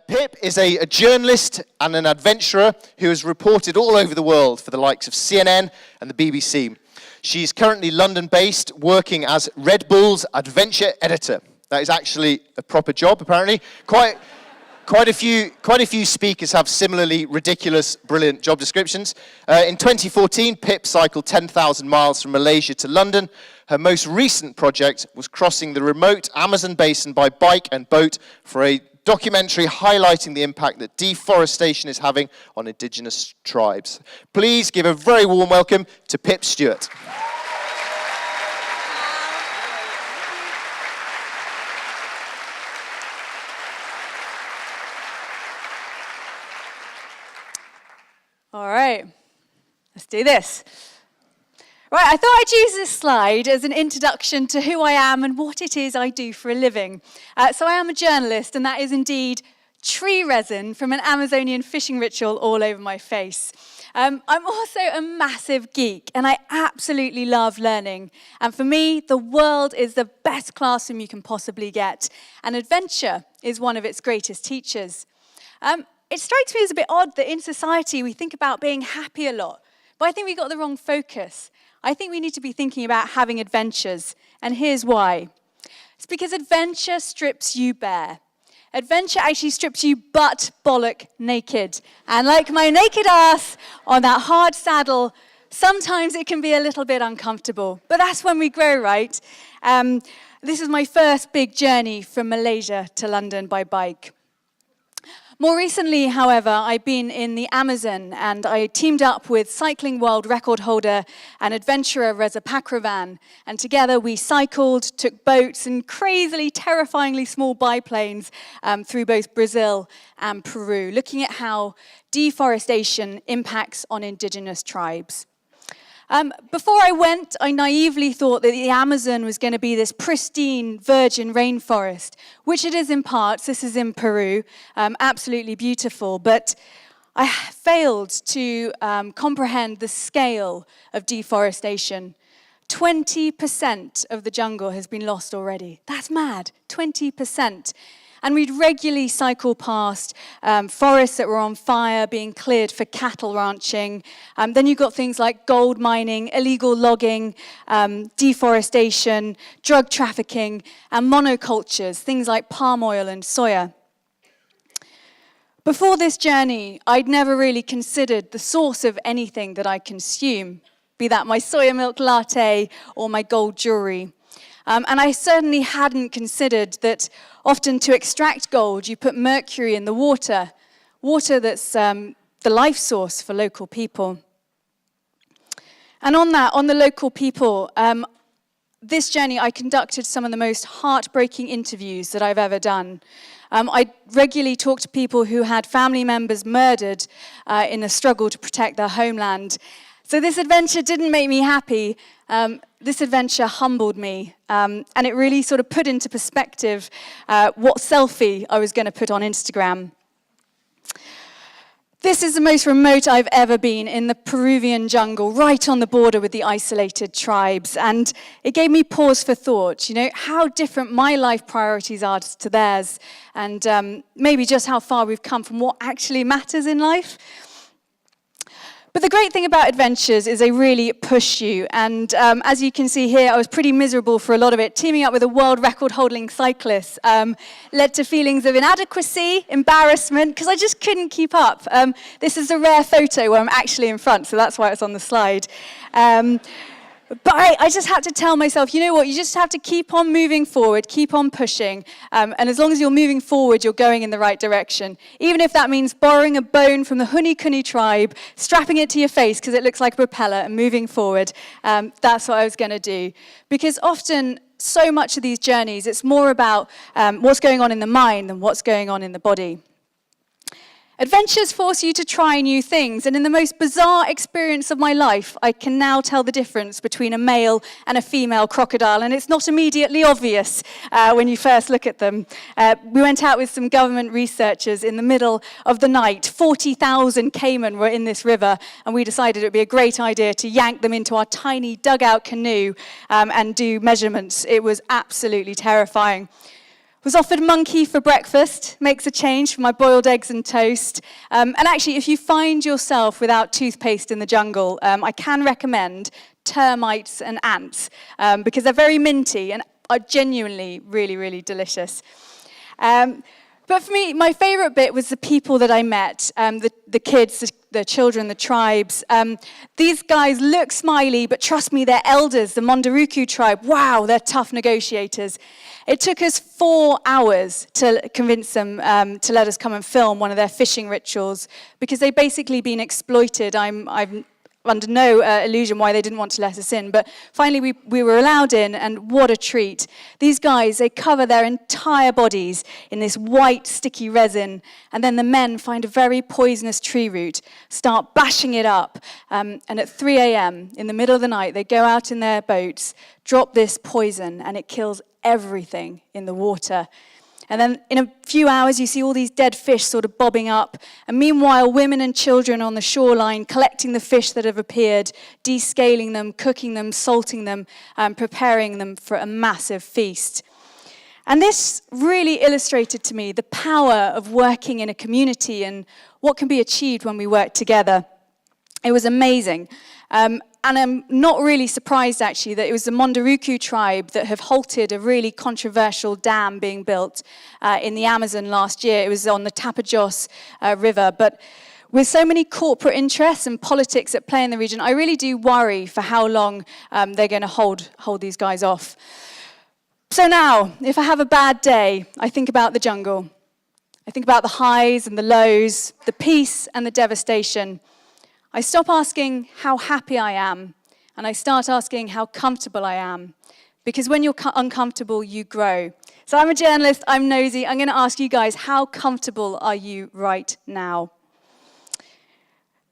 Pip is a journalist and an adventurer who has reported all over the world for the likes of CNN and the BBC. She's currently London-based, working as Red Bull's adventure editor. That is actually a proper job, apparently. Quite a few speakers have similarly ridiculous, brilliant job descriptions. In 2014, Pip cycled 10,000 miles from Malaysia to London. Her most recent project was crossing the remote Amazon basin by bike and boat for a documentary highlighting the impact that deforestation is having on indigenous tribes. Please give a very warm welcome to Pip Stewart. All right, let's do this. Right, I thought I'd use this slide as an introduction to who I am and what it is I do for a living. So I am a journalist, and that is indeed tree resin from an Amazonian fishing ritual all over my face. I'm also a massive geek, and I absolutely love learning. And for me, the world is the best classroom you can possibly get, and adventure is one of its greatest teachers. It strikes me as a bit odd that in society we think about being happy a lot, but I think we got the wrong focus. I think we need to be thinking about having adventures, and here's why. It's because adventure strips you bare. Adventure actually strips you butt bollock naked. And like my naked ass on that hard saddle, sometimes it can be a little bit uncomfortable. But that's when we grow, right? This is my first big journey from Malaysia to London by bike. More recently, however, I've been in the Amazon, and I teamed up with cycling world record holder and adventurer Reza Pakravan, and together we cycled, took boats and crazily, terrifyingly small biplanes through both Brazil and Peru, looking at how deforestation impacts on indigenous tribes. Before I went, I naively thought that the Amazon was going to be this pristine, virgin rainforest, which it is in parts. This is in Peru, absolutely beautiful. But I failed to comprehend the scale of deforestation. 20% of the jungle has been lost already. That's mad, 20%. And we'd regularly cycle past forests that were on fire, being cleared for cattle ranching. Then you've got things like gold mining, illegal logging, deforestation, drug trafficking, and monocultures, things like palm oil and soya. Before this journey, I'd never really considered the source of anything that I consume, be that my soya milk latte or my gold jewelry. And I certainly hadn't considered that often to extract gold, you put mercury in the water that's the life source for local people. And on the local people, this journey, I conducted some of the most heartbreaking interviews that I've ever done. I regularly talked to people who had family members murdered in a struggle to protect their homeland. So this adventure didn't make me happy. This adventure humbled me, and it really sort of put into perspective what selfie I was going to put on Instagram. This is the most remote I've ever been, in the Peruvian jungle, right on the border with the isolated tribes, and it gave me pause for thought, how different my life priorities are to theirs, and maybe just how far we've come from what actually matters in life. But the great thing about adventures is they really push you. And as you can see here, I was pretty miserable for a lot of it. Teaming up with a world record-holding cyclist led to feelings of inadequacy, embarrassment, because I just couldn't keep up. This is a rare photo where I'm actually in front, so that's why it's on the slide. But I just had to tell myself, you know what, you just have to keep on moving forward, keep on pushing, and as long as you're moving forward, you're going in the right direction. Even if that means borrowing a bone from the Huni Kuni tribe, strapping it to your face because it looks like a propeller, and moving forward, that's what I was going to do. Because often, so much of these journeys, it's more about what's going on in the mind than what's going on in the body. Adventures force you to try new things, and in the most bizarre experience of my life, I can now tell the difference between a male and a female crocodile, and it's not immediately obvious when you first look at them. We went out with some government researchers in the middle of the night. 40,000 caiman were in this river, and we decided it would be a great idea to yank them into our tiny dugout canoe and do measurements. It was absolutely terrifying. Was offered monkey for breakfast, makes a change for my boiled eggs and toast. And actually, if you find yourself without toothpaste in the jungle, I can recommend termites and ants, because they're very minty and are genuinely really, really delicious. But for me, my favorite bit was the people that I met, the kids, the children, the tribes. These guys look smiley, but trust me, they're elders, the Mondaruku tribe. Wow, they're tough negotiators. It took us 4 hours to convince them to let us come and film one of their fishing rituals, because they'd basically been exploited. I'm under no illusion why they didn't want to let us in. But finally, we were allowed in, and what a treat. These guys, they cover their entire bodies in this white, sticky resin, and then the men find a very poisonous tree root, start bashing it up, and at 3 a.m., in the middle of the night, they go out in their boats, drop this poison, and it kills everything in the water. And then in a few hours, you see all these dead fish sort of bobbing up. And meanwhile, women and children on the shoreline collecting the fish that have appeared, descaling them, cooking them, salting them, preparing them for a massive feast. And this really illustrated to me the power of working in a community and what can be achieved when we work together. It was amazing. And I'm not really surprised, actually, that it was the Mondaruku tribe that have halted a really controversial dam being built in the Amazon last year. It was on the Tapajos River. But with so many corporate interests and politics at play in the region, I really do worry for how long they're going to hold these guys off. So now, if I have a bad day, I think about the jungle. I think about the highs and the lows, the peace and the devastation. I stop asking how happy I am, and I start asking how comfortable I am. Because when you're uncomfortable, you grow. So I'm a journalist, I'm nosy. I'm going to ask you guys, how comfortable are you right now?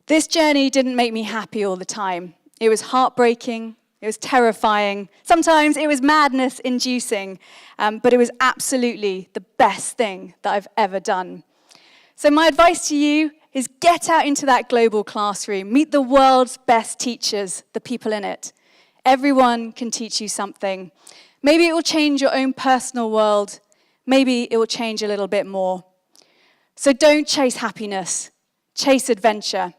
This journey didn't make me happy all the time. It was heartbreaking, it was terrifying. Sometimes it was madness-inducing, but it was absolutely the best thing that I've ever done. So my advice to you is get out into that global classroom. Meet the world's best teachers, the people in it. Everyone can teach you something. Maybe it will change your own personal world. Maybe it will change a little bit more. So don't chase happiness. Chase adventure.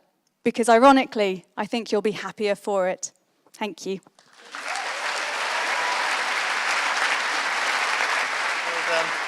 Because ironically, I think you'll be happier for it. Thank you. Well done.